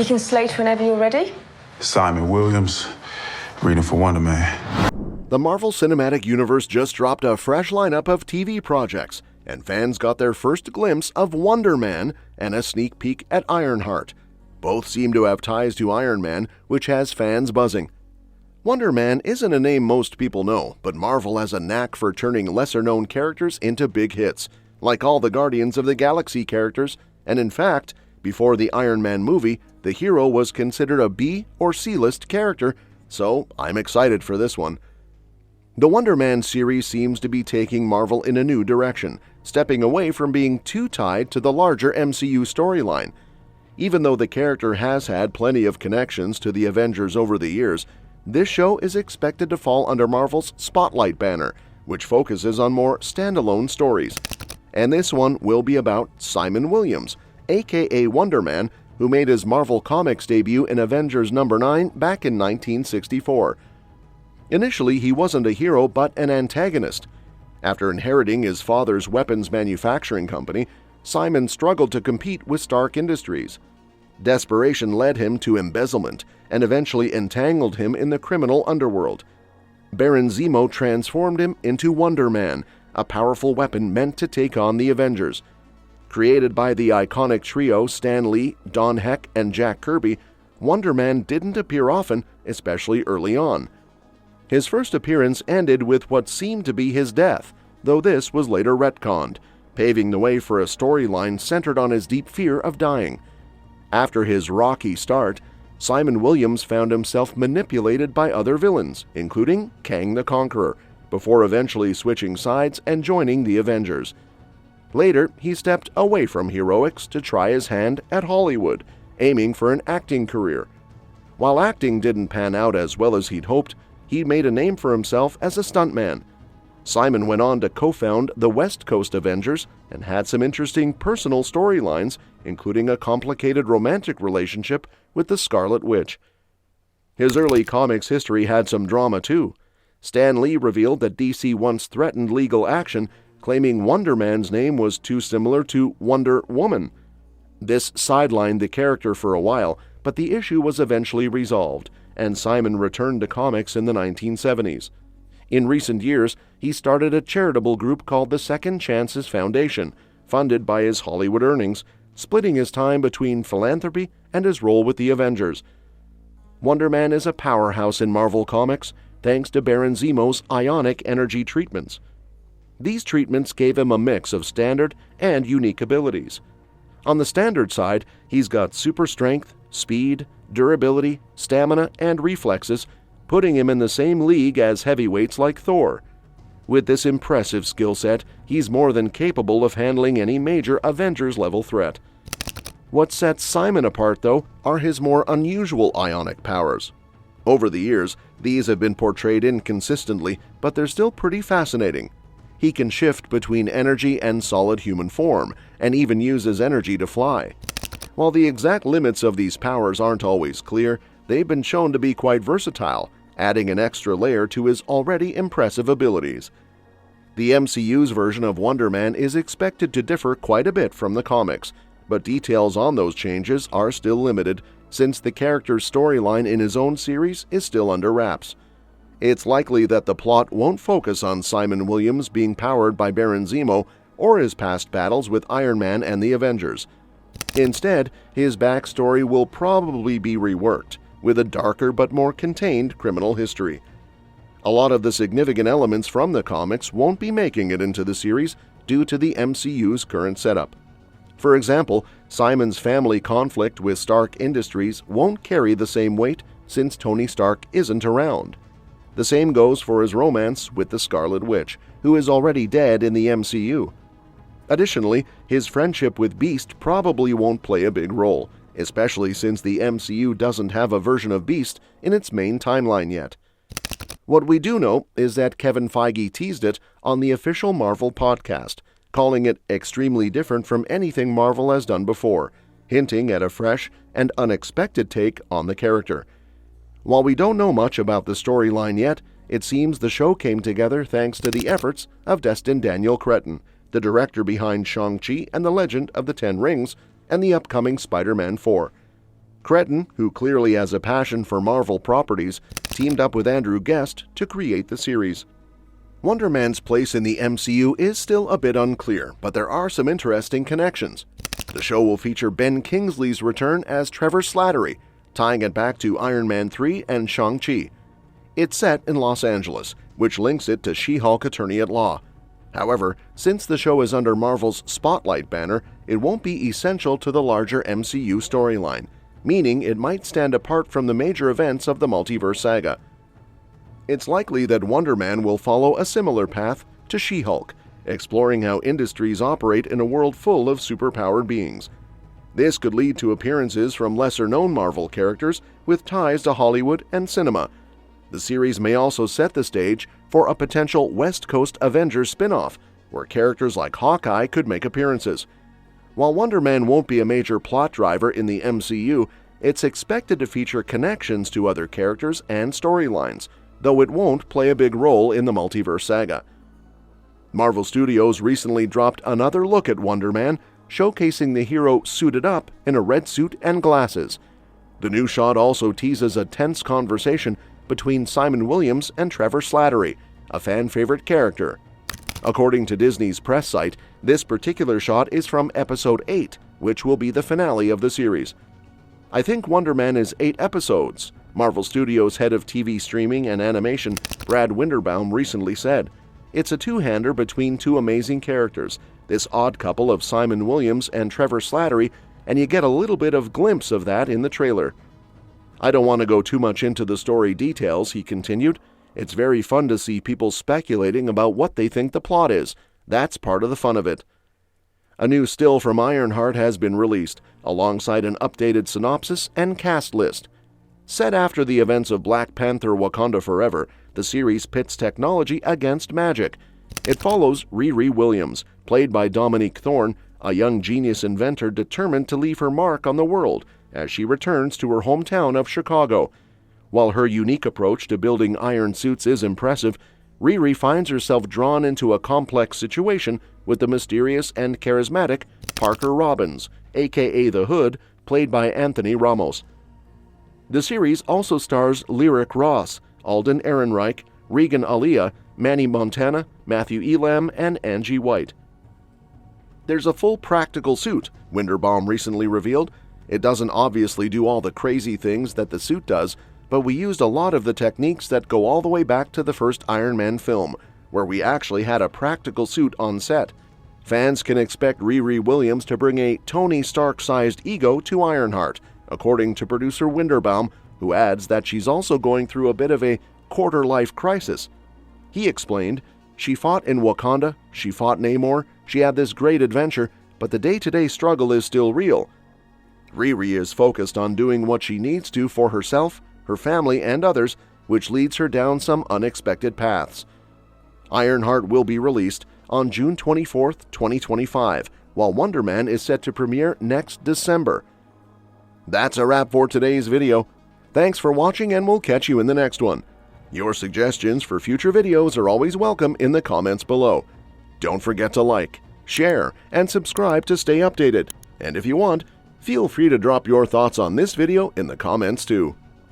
You can slate whenever you're ready. Simon Williams, reading for Wonder Man. The Marvel Cinematic Universe just dropped a fresh lineup of TV projects, and fans got their first glimpse of Wonder Man and a sneak peek at Ironheart. Both seem to have ties to Iron Man, which has fans buzzing. Wonder Man isn't a name most people know, but Marvel has a knack for turning lesser-known characters into big hits, like all the Guardians of the Galaxy characters, and in fact, before the Iron Man movie, the hero was considered a B or C-list character, so I'm excited for this one. The Wonder Man series seems to be taking Marvel in a new direction, stepping away from being too tied to the larger MCU storyline. Even though the character has had plenty of connections to the Avengers over the years, this show is expected to fall under Marvel's Spotlight banner, which focuses on more standalone stories. And this one will be about Simon Williams, aka Wonder Man, who made his Marvel Comics debut in Avengers #9 back in 1964. Initially, he wasn't a hero but an antagonist. After inheriting his father's weapons manufacturing company, Simon struggled to compete with Stark Industries. Desperation led him to embezzlement and eventually entangled him in the criminal underworld. Baron Zemo transformed him into Wonder Man, a powerful weapon meant to take on the Avengers. Created by the iconic trio Stan Lee, Don Heck, and Jack Kirby, Wonder Man didn't appear often, especially early on. His first appearance ended with what seemed to be his death, though this was later retconned, paving the way for a storyline centered on his deep fear of dying. After his rocky start, Simon Williams found himself manipulated by other villains, including Kang the Conqueror, before eventually switching sides and joining the Avengers. Later, he stepped away from heroics to try his hand at Hollywood, aiming for an acting career. While acting didn't pan out as well as he'd hoped, he made a name for himself as a stuntman. Simon went on to co-found the West Coast Avengers and had some interesting personal storylines, including a complicated romantic relationship with the Scarlet Witch. His early comics history had some drama too. Stan Lee revealed that DC once threatened legal action, claiming Wonder Man's name was too similar to Wonder Woman. This sidelined the character for a while, but the issue was eventually resolved, and Simon returned to comics in the 1970s. In recent years, he started a charitable group called the Second Chances Foundation, funded by his Hollywood earnings, splitting his time between philanthropy and his role with the Avengers. Wonder Man is a powerhouse in Marvel Comics, thanks to Baron Zemo's ionic energy treatments. These treatments gave him a mix of standard and unique abilities. On the standard side, he's got super strength, speed, durability, stamina, and reflexes, putting him in the same league as heavyweights like Thor. With this impressive skill set, he's more than capable of handling any major Avengers-level threat. What sets Simon apart, though, are his more unusual ionic powers. Over the years, these have been portrayed inconsistently, but they're still pretty fascinating. He can shift between energy and solid human form, and even uses energy to fly. While the exact limits of these powers aren't always clear, they've been shown to be quite versatile, adding an extra layer to his already impressive abilities. The MCU's version of Wonder Man is expected to differ quite a bit from the comics, but details on those changes are still limited, since the character's storyline in his own series is still under wraps. It's likely that the plot won't focus on Simon Williams being powered by Baron Zemo or his past battles with Iron Man and the Avengers. Instead, his backstory will probably be reworked, with a darker but more contained criminal history. A lot of the significant elements from the comics won't be making it into the series due to the MCU's current setup. For example, Simon's family conflict with Stark Industries won't carry the same weight since Tony Stark isn't around. The same goes for his romance with the Scarlet Witch, who is already dead in the MCU. Additionally, his friendship with Beast probably won't play a big role, especially since the MCU doesn't have a version of Beast in its main timeline yet. What we do know is that Kevin Feige teased it on the official Marvel podcast, calling it extremely different from anything Marvel has done before, hinting at a fresh and unexpected take on the character. While we don't know much about the storyline yet, it seems the show came together thanks to the efforts of Destin Daniel Cretton, the director behind Shang-Chi and the Legend of the Ten Rings, and the upcoming Spider-Man 4. Cretton, who clearly has a passion for Marvel properties, teamed up with Andrew Guest to create the series. Wonder Man's place in the MCU is still a bit unclear, but there are some interesting connections. The show will feature Ben Kingsley's return as Trevor Slattery, tying it back to Iron Man 3 and Shang-Chi. It's set in Los Angeles, which links it to She-Hulk Attorney-at-Law. However, since the show is under Marvel's Spotlight banner, it won't be essential to the larger MCU storyline, meaning it might stand apart from the major events of the multiverse saga. It's likely that Wonder Man will follow a similar path to She-Hulk, exploring how industries operate in a world full of superpowered beings. This could lead to appearances from lesser-known Marvel characters with ties to Hollywood and cinema. The series may also set the stage for a potential West Coast Avengers spin-off, where characters like Hawkeye could make appearances. While Wonder Man won't be a major plot driver in the MCU, it's expected to feature connections to other characters and storylines, though it won't play a big role in the multiverse saga. Marvel Studios recently dropped another look at Wonder Man, showcasing the hero suited up in a red suit and glasses. The new shot also teases a tense conversation between Simon Williams and Trevor Slattery, a fan-favorite character. According to Disney's press site, this particular shot is from Episode 8, which will be the finale of the series. "I think Wonder Man is 8 episodes," Marvel Studios head of TV streaming and animation Brad Winderbaum recently said. "It's a two-hander between two amazing characters, this odd couple of Simon Williams and Trevor Slattery, and you get a little bit of glimpse of that in the trailer." "I don't want to go too much into the story details," he continued. "It's very fun to see people speculating about what they think the plot is. That's part of the fun of it." A new still from Ironheart has been released, alongside an updated synopsis and cast list. Set after the events of Black Panther Wakanda Forever, the series pits technology against magic. It follows Riri Williams, played by Dominique Thorne, a young genius inventor determined to leave her mark on the world as she returns to her hometown of Chicago. While her unique approach to building iron suits is impressive, Riri finds herself drawn into a complex situation with the mysterious and charismatic Parker Robbins, aka The Hood, played by Anthony Ramos. The series also stars Lyric Ross, Alden Ehrenreich, Regan Alia, Manny Montana, Matthew Elam, and Angie White. "There's a full practical suit," Winderbaum recently revealed. "It doesn't obviously do all the crazy things that the suit does, but we used a lot of the techniques that go all the way back to the first Iron Man film, where we actually had a practical suit on set. Fans can expect Riri Williams to bring a Tony Stark-sized ego to Ironheart, according to producer Winderbaum, who adds that she's also going through a bit of a quarter-life crisis. He explained, "She fought in Wakanda, she fought Namor, she had this great adventure, but the day-to-day struggle is still real. Riri is focused on doing what she needs to for herself, her family, and others, which leads her down some unexpected paths." Ironheart will be released on June 24, 2025, while Wonder Man is set to premiere next December. That's a wrap for today's video. Thanks for watching, and we'll catch you in the next one. Your suggestions for future videos are always welcome in the comments below. Don't forget to like, share, and subscribe to stay updated. And if you want, feel free to drop your thoughts on this video in the comments too.